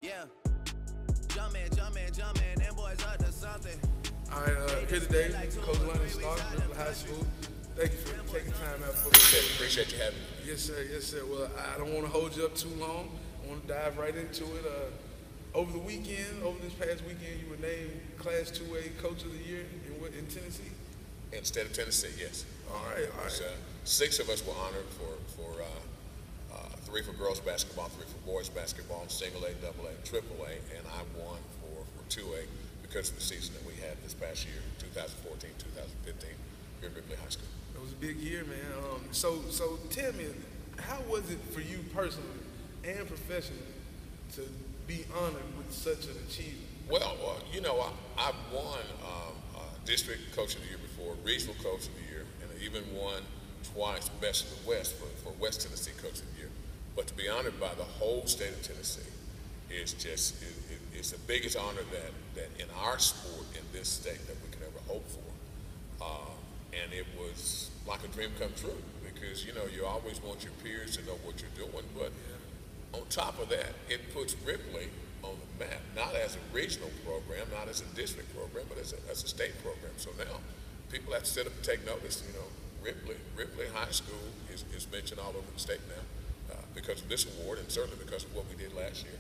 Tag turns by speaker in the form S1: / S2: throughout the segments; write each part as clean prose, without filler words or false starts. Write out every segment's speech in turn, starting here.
S1: Yeah. Jumpin', them boys up to something.
S2: All right, here today, Coach London Stark, Ripley High School. Thank you for taking time out for me.
S3: Appreciate you having me.
S2: Yes, sir. Yes, sir. Well, I don't want to hold you up too long. I want to dive right into it. Over this past weekend, you were named Class 2A Coach of the Year in Tennessee?
S3: In the state of Tennessee, yes.
S2: All right.
S3: So, 6 of us were honored for 3 for girls basketball, 3 for boys basketball, single A, double A, triple A, and I won for 2A because of the season that we had this past year, 2014, 2015, here at Ripley High School.
S2: It was a big year, man. So tell me, how was it for you personally and professionally to be honored with such an achievement?
S3: Well, I won District Coach of the Year before, Regional Coach of the Year, and I even won twice Best of the West for West Tennessee Coach of the Year. But to be honored by the whole state of Tennessee is just it's the biggest honor that in our sport in this state that we could ever hope for. And it was like a dream come true because, you always want your peers to know what you're doing. But on top of that, it puts Ripley on the map, not as a regional program, not as a district program, but as a state program. So now people have to sit up and take notice. Ripley High School is mentioned all over the state now because of this award and certainly because of what we did last year.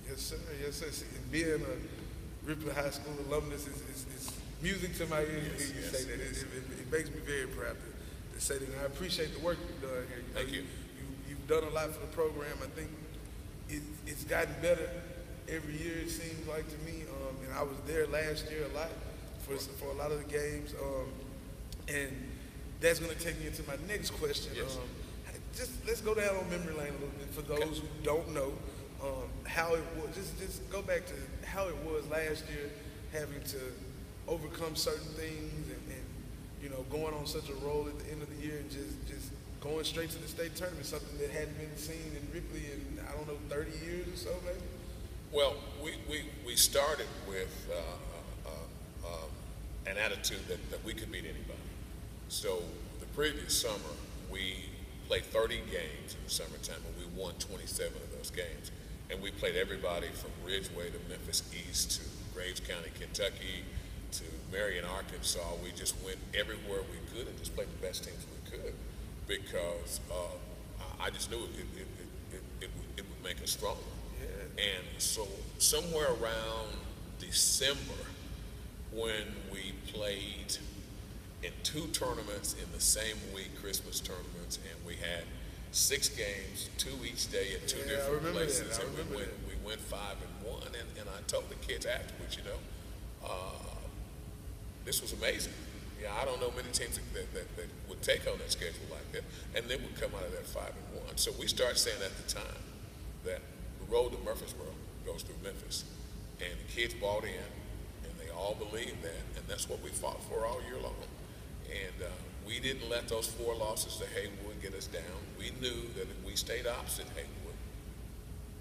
S2: Yes, sir. Yes, sir. See, being a Ripley High School alumnus is music to my ears. You say that. It makes me very proud to say that. And I appreciate the work you've done here.
S3: Thank you.
S2: You've done a lot for the program. I think it's gotten better every year, it seems like to me. And I was there last year a lot for a lot of the games. And that's going to take me into my next question.
S3: Yes.
S2: Let's go down on memory lane a little bit for those who don't know how it was. Just go back to how it was last year, having to overcome certain things and going on such a roll at the end of the year and just going straight to the state tournament, something that hadn't been seen in Ripley in, 30 years or so, maybe?
S3: Well, we started with an attitude that we could beat anybody. So the previous summer, we played 30 games in the summertime, and we won 27 of those games. And we played everybody from Ridgeway to Memphis East to Graves County, Kentucky to Marion, Arkansas. We just went everywhere we could and just played the best teams we could because I just knew it would make us stronger. Yeah. And so somewhere around December, when we played in 2 tournaments in the same week, Christmas tournaments, and we had 6 games, 2 each day at 2 different places, and we went 5-1. And I told the kids afterwards, this was amazing. Yeah, I don't know many teams that would take on that schedule like that, and then would come out of that 5-1. So we started saying at the time that the road to Murfreesboro goes through Memphis, and the kids bought in, and they all believed that, and that's what we fought for all year long. And we didn't let those 4 losses to Haywood get us down. We knew that if we stayed opposite Haywood,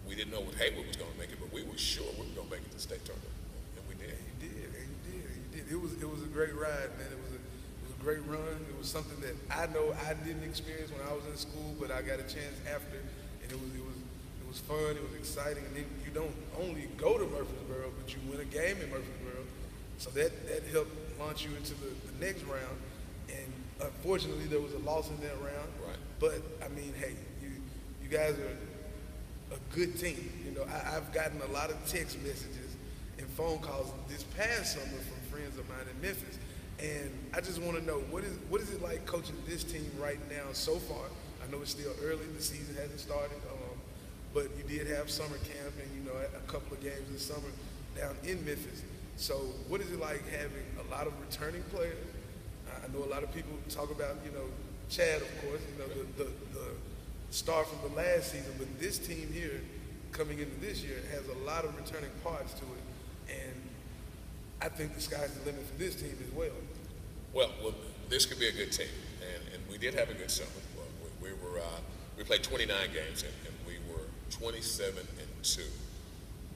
S3: we didn't know what Haywood was going to make it, but we were sure we were going to make it to the state tournament, and we did.
S2: You did. It was a great ride, man. It was a great run. It was something that I know I didn't experience when I was in school, but I got a chance after, and it was fun. It was exciting, and then you don't only go to Murfreesboro, but you win a game in Murfreesboro, so that helped launch you into the next round. And unfortunately, there was a loss in that round.
S3: Right.
S2: But I mean, hey, you guys are a good team. I've gotten a lot of text messages and phone calls this past summer from friends of mine in Memphis, and I just want to know what is it like coaching this team right now so far? I know it's still early; the season hasn't started, but you did have summer camp and a couple of games this summer down in Memphis. So, what is it like having a lot of returning players? I know a lot of people talk about, Chad, of course, the star from the last season, but this team here, coming into this year, has a lot of returning parts to it, and I think the sky's the limit for this team as well.
S3: Well, this could be a good team, and we did have a good summer. We played 29 games, and we were 27-2.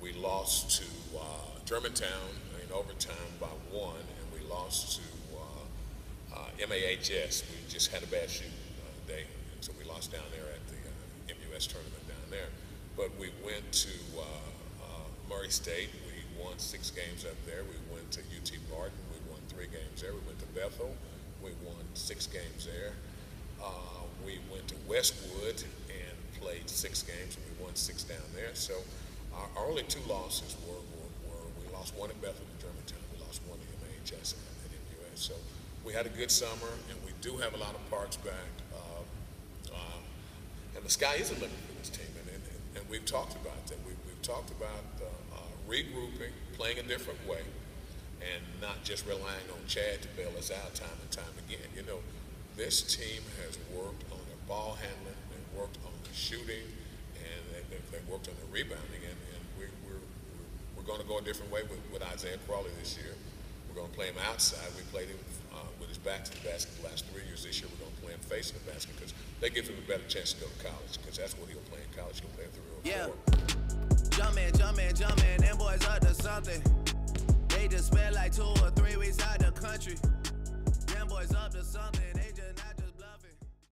S3: We lost to Germantown in overtime by 1, and we lost to MAHS. We just had a bad shooting day, and so we lost down there at the MUS tournament down there. But we went to Murray State. We won 6 games up there. We went to UT Martin. We won 3 games there. We went to Bethel. We won 6 games there. We went to Westwood and played 6 games, and we won 6 down there. So our only 2 losses were we lost 1 at Bethel and Germantown. We lost 1 at RHS at MUS. So we had a good summer, and we do have a lot of parks back. And the sky is the limit for this team, and we've talked about that. We've talked about regrouping, playing a different way, and not just relying on Chad to bail us out time and time again. You know, this team has worked on their ball handling, they've worked on the shooting, and they've worked on the rebounding, and we're going to go a different way with Isaiah Crawley this year. We're going to play him outside. We played him with his back to the basket the last 3 years. This year we're going to play him facing the basket because that gives him a better chance to go to college, because that's what he'll play in college. He'll play 3 or 4.
S1: Jumpin', them boys up to something. They just spent like 2 or 3 weeks out the country.